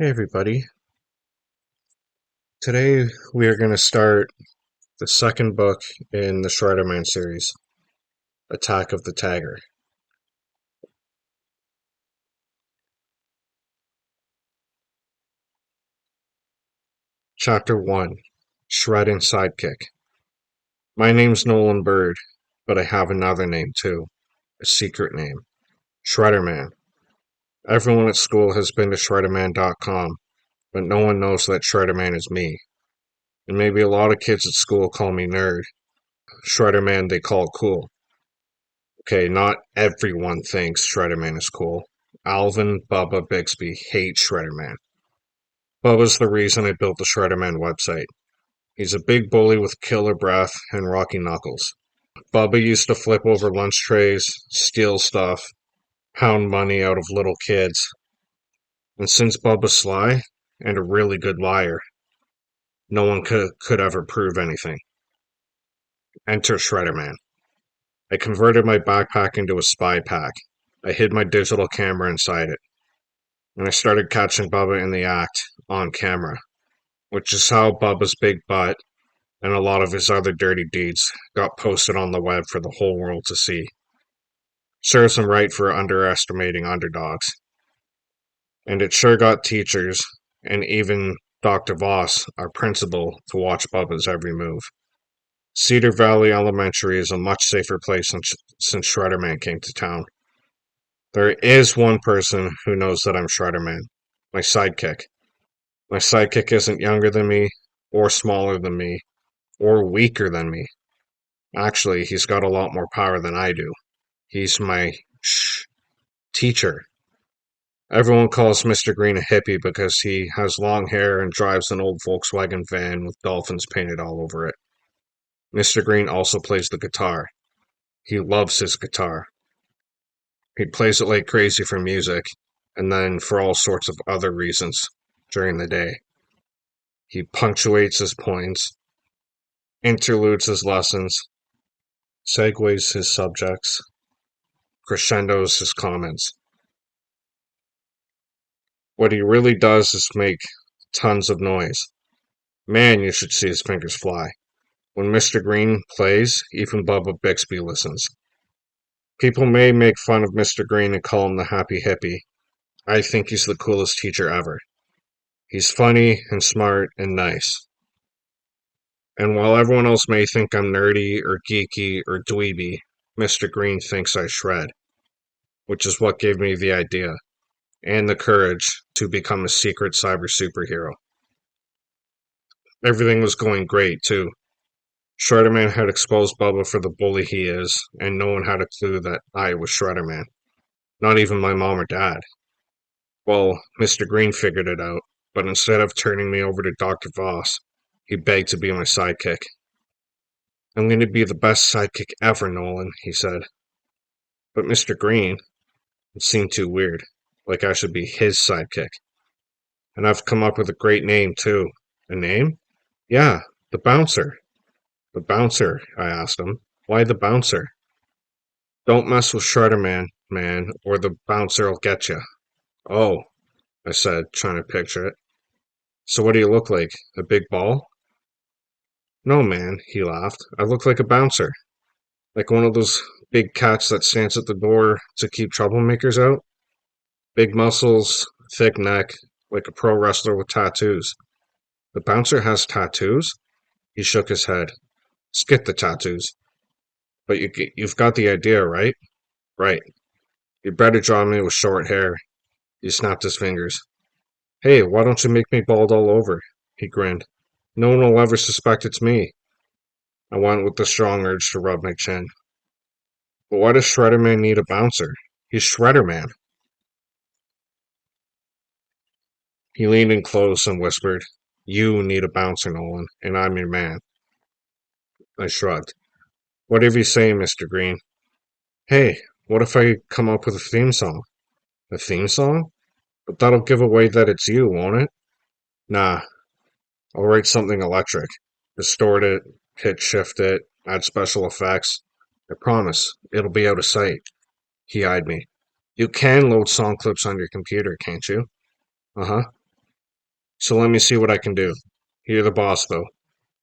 Hey everybody. Today we are going to start the second book in the Shredderman series, Attack of the Tagger. Chapter 1, Shreddin Sidekick. My name's Nolan Bird, but I have another name too, a secret name, Shredderman. Everyone at school has been to Shredderman.com, but no one knows that Shredderman is me. And maybe a lot of kids at school call me nerd. Shredderman they call cool. Okay, not everyone thinks Shredderman is cool. Alvin, Bubba, Bixby hate Shredderman. Bubba's the reason I built the Shredderman website. He's a big bully with killer breath and rocky knuckles. Bubba used to flip over lunch trays, steal stuff, pound money out of little kids. And since Bubba's sly and a really good liar, no one could ever prove anything. Enter Shredderman. I converted my backpack into a spy pack. I hid my digital camera inside it. And I started catching Bubba in the act, on camera, which is how Bubba's big butt and a lot of his other dirty deeds got posted on the web for the whole world to see. Serves him right for underestimating underdogs. And it sure got teachers, and even Dr. Voss, our principal, to watch Bubba's every move. Cedar Valley Elementary is a much safer place since Shredderman came to town. There is one person who knows that I'm Shredderman, my sidekick. My sidekick isn't younger than me, or smaller than me, or weaker than me. Actually, he's got a lot more power than I do. He's my teacher. Everyone calls Mr. Green a hippie because he has long hair and drives an old Volkswagen van with dolphins painted all over it. Mr. Green also plays the guitar. He loves his guitar. He plays it like crazy for music, and then for all sorts of other reasons during the day. He punctuates his points, interludes his lessons, segues his subjects, crescendos his comments. What he really does is make tons of noise. Man, you should see his fingers fly. When Mr. Green plays, even Bubba Bixby listens. People may make fun of Mr. Green and call him the happy hippie. I think he's the coolest teacher ever. He's funny and smart and nice. And while everyone else may think I'm nerdy or geeky or dweeby, Mr. Green thinks I shred, which is what gave me the idea and the courage to become a secret cyber superhero. Everything was going great, too. Shredderman had exposed Bubba for the bully he is, and no one had a clue that I was Shredderman. Not even my mom or dad. Well, Mr. Green figured it out, but instead of turning me over to Dr. Voss, he begged to be my sidekick. I'm going to be the best sidekick ever, Nolan, he said. But Mr. Green, it seemed too weird, like I should be his sidekick. And I've come up with a great name, too. A name? Yeah, the Bouncer. The Bouncer, I asked him. Why the Bouncer? Don't mess with Shredderman, man, or the Bouncer'll get you. Oh, I said, trying to picture it. So what do you look like? A big ball? No, man, he laughed. I look like a bouncer. Like one of those big cats that stands at the door to keep troublemakers out. Big muscles, thick neck, like a pro wrestler with tattoos. The bouncer has tattoos? He shook his head. Skip the tattoos. But you've got the idea, right? Right. You better draw me with short hair. He snapped his fingers. Hey, why don't you make me bald all over? He grinned. No one will ever suspect it's me. I went with the strong urge to rub my chin. But why does Shredderman need a bouncer? He's Shredderman. He leaned in close and whispered, You need a bouncer, Nolan, and I'm your man. I shrugged. Whatever you say, Mr. Green. Hey, what if I come up with a theme song? A theme song? But that'll give away that it's you, won't it? Nah, I'll write something electric. Distort it, pitch shift it, add special effects. I promise, it'll be out of sight. He eyed me. You can load song clips on your computer, can't you? Uh-huh. So let me see what I can do. You're the boss, though.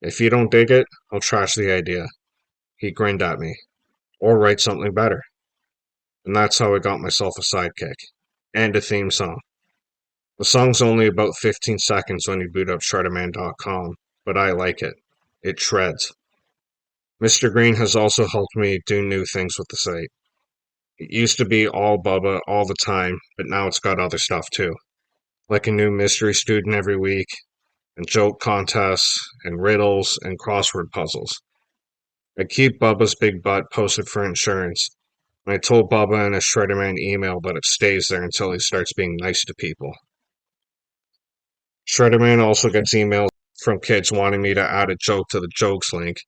If you don't dig it, I'll trash the idea. He grinned at me. Or write something better. And that's how I got myself a sidekick. And a theme song. The song's only about 15 seconds when you boot up Shredderman.com, but I like it. It shreds. Mr. Green has also helped me do new things with the site. It used to be all Bubba all the time, but now it's got other stuff too. Like a new mystery student every week, and joke contests, and riddles, and crossword puzzles. I keep Bubba's big butt posted for insurance, and I told Bubba in a Shredderman email that it stays there until he starts being nice to people. Shredderman also gets emails from kids wanting me to add a joke to the jokes link,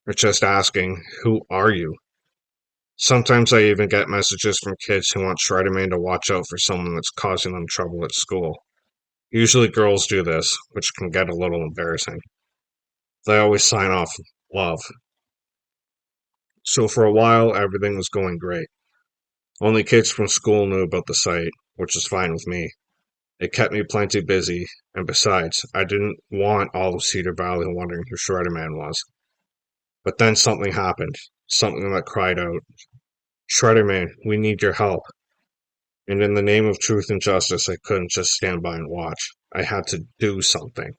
or just asking, "Who are you?" Sometimes I even get messages from kids who want Shredderman to watch out for someone that's causing them trouble at school. Usually girls do this, which can get a little embarrassing. They always sign off love. So for a while, everything was going great. Only kids from school knew about the site, which is fine with me. It kept me plenty busy, and besides, I didn't want all of Cedar Valley wondering who Shredderman was. But then something happened, something that cried out, "Shredderman, we need your help." And in the name of truth and justice, I couldn't just stand by and watch. I had to do something.